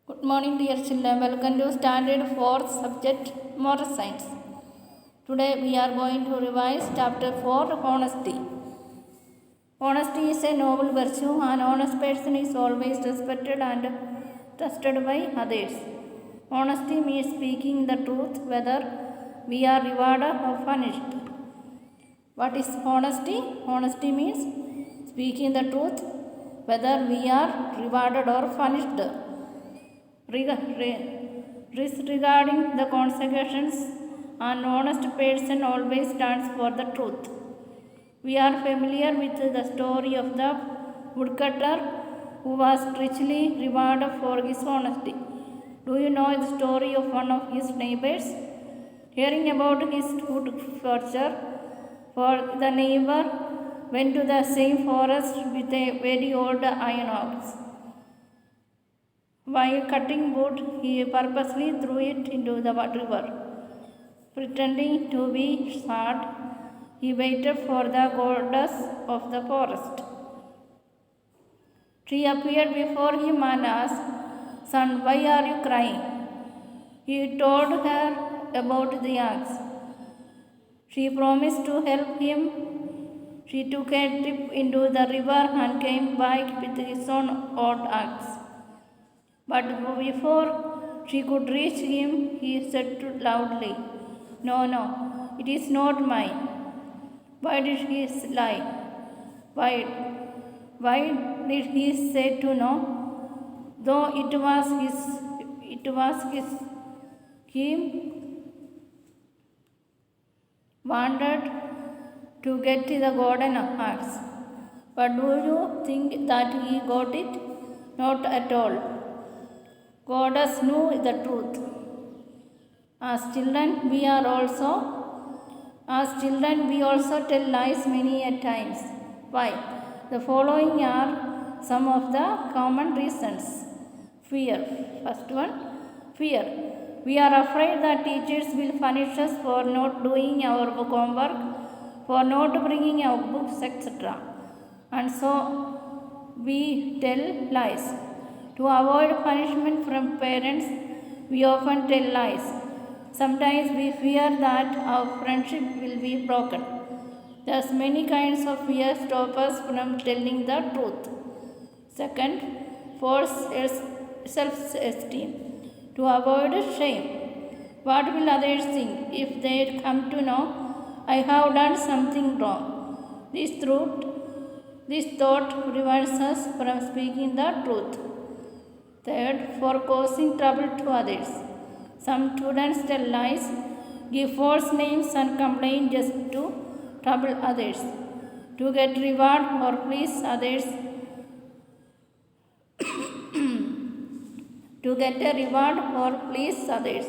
Good morning, dear children. Welcome to Standard 4th subject Moral Science. Today we are going to revise Chapter 4 Honesty. Honesty is a noble virtue. An honest person is always respected and trusted by others. Honesty means speaking the truth whether we are rewarded or punished. What is honesty? Honesty means speaking the truth whether we are rewarded or punished. Disregarding the consequences, an honest person always stands for the truth. We are familiar with the story of the woodcutter who was richly rewarded for his honesty. Do you know the story of one of his neighbors? Hearing about his wood forger, for the neighbor went to the same forest with a very old iron axe. While cutting wood, he purposely threw it into the river. Pretending to be sad, he waited for the goddess of the forest. She appeared before him and asked, "Son, why are you crying?" He told her about the axe. She promised to help him. She took a trip into the river and came back with his own old axe. But before she could reach him, he said loudly, "No, no, it is not mine." Why did he lie? Why did he say to no? Though it was his, he wanted to get the golden axe. But do you think that he got it? Not at all. Goddess knew the truth. As children, we also tell lies many a times. Why? The following are some of the common reasons. Fear. First one, fear. We are afraid that teachers will punish us for not doing our homework, for not bringing our books, etc. And so we tell lies. To avoid punishment from parents, we often tell lies. Sometimes we fear that our friendship will be broken. Thus, many kinds of fear stop us from telling the truth. Second, false self-esteem. To avoid shame. What will others think if they come to know I have done something wrong? This thought prevents us from speaking the truth. Third, for causing trouble to others. Some students tell lies, give false names and complain just to trouble others, to get reward or please others, to get a reward or please others.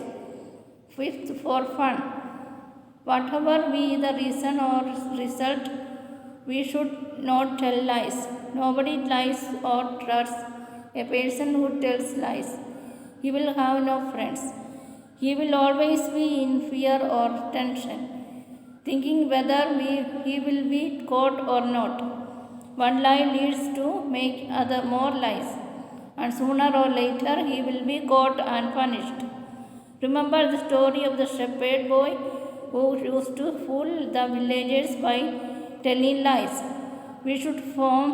Fifth, for fun. Whatever be the reason or result, we should not tell lies. Nobody lies or trusts. A person who tells lies, he will have no friends. He will always be in fear or tension, thinking whether he will be caught or not. One lie leads to make other more lies, and sooner or later he will be caught and punished. Remember the story of the shepherd boy who used to fool the villagers by telling lies. We should form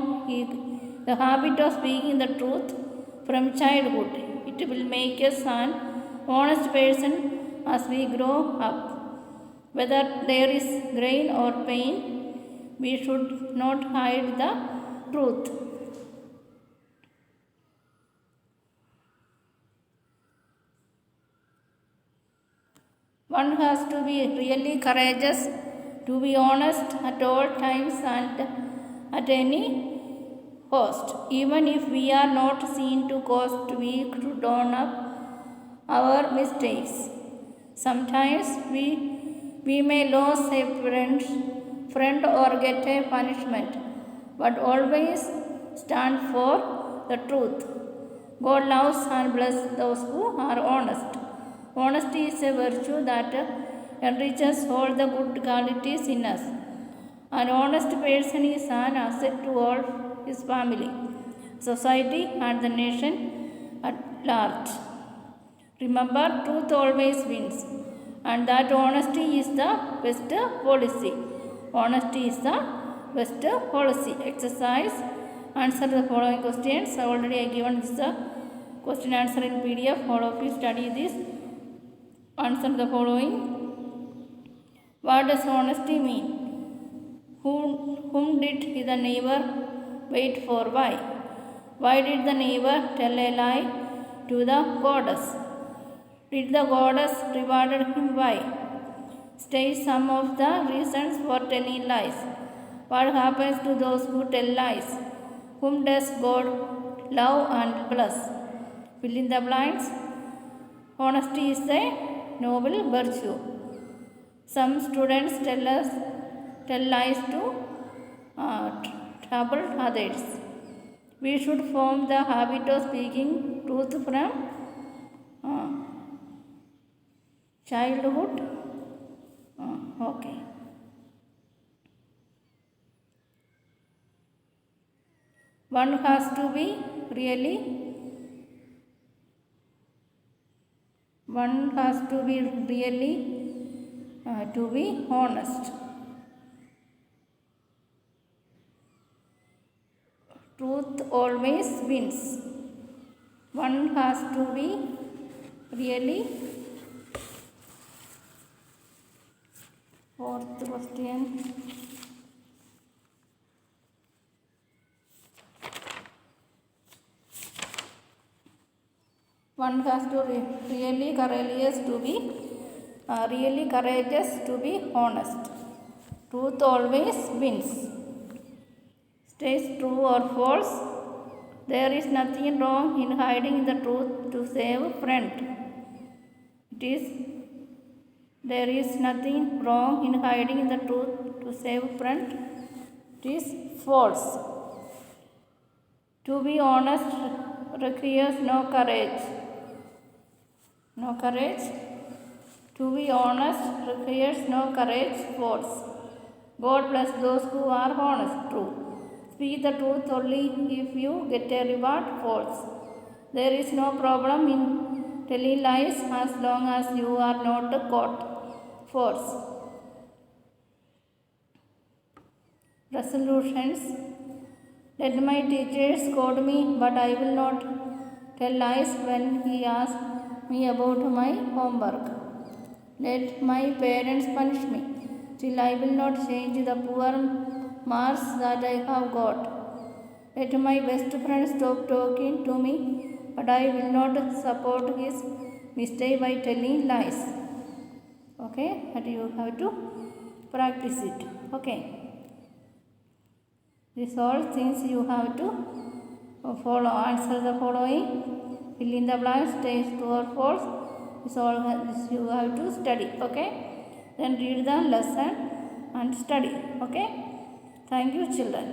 the habit of speaking the truth from childhood. It will make us an honest person as we grow up. Whether there is gain or pain, we should not hide the truth. One has to be really courageous to be honest at all times and at any cost. Even if we are not seen to cost, we should own up our mistakes. Sometimes we may lose a friend or get a punishment, but always stand for the truth. God loves and blesses those who are honest. Honesty is a virtue that enriches all the good qualities in us. An honest person is an asset to all his family, society, and the nation large. Remember, truth always wins, and that honesty is the best policy. Honesty is the best policy. Exercise. Answer the following questions. Already I given this question answer in PDF. All of you study this. Answer the following. What does honesty mean? Whom did the neighbor wait for? Why? Why did the neighbor tell a lie to the goddess? Did the goddess rewarded him? Why? State some of the reasons for telling lies. What happens to those who tell lies? Whom does God love and bless? Fill in the blanks. Honesty is a noble virtue. Some students tell lies to trouble others. We should form the habit of speaking truth from childhood. Okay. One has to be really to be honest. Truth always wins. One has to be really. Fourth question. One has to really courageous to be honest. Truth always wins. Stays true or false. There is nothing wrong in hiding the truth to save a friend. There is nothing wrong in hiding the truth to save a friend. It is false. To be honest requires no courage. To be honest requires no courage. False. God bless those who are honest. True. Speak the truth only if you get a reward. False. There is no problem in telling lies as long as you are not caught. False. Resolutions. Let my teacher scold me, but I will not tell lies when he asks me about my homework. Let my parents punish me, still I will not change the poor marks that I have got. Let my best friend stop talking to me, but I will not support his mistake by telling lies. Okay, and you have to practice it. Okay, these all things you have to follow. Answer the following. Fill in the blanks. Stays true or false. This all you have to study. Okay, then read the lesson and study. Okay, thank you children.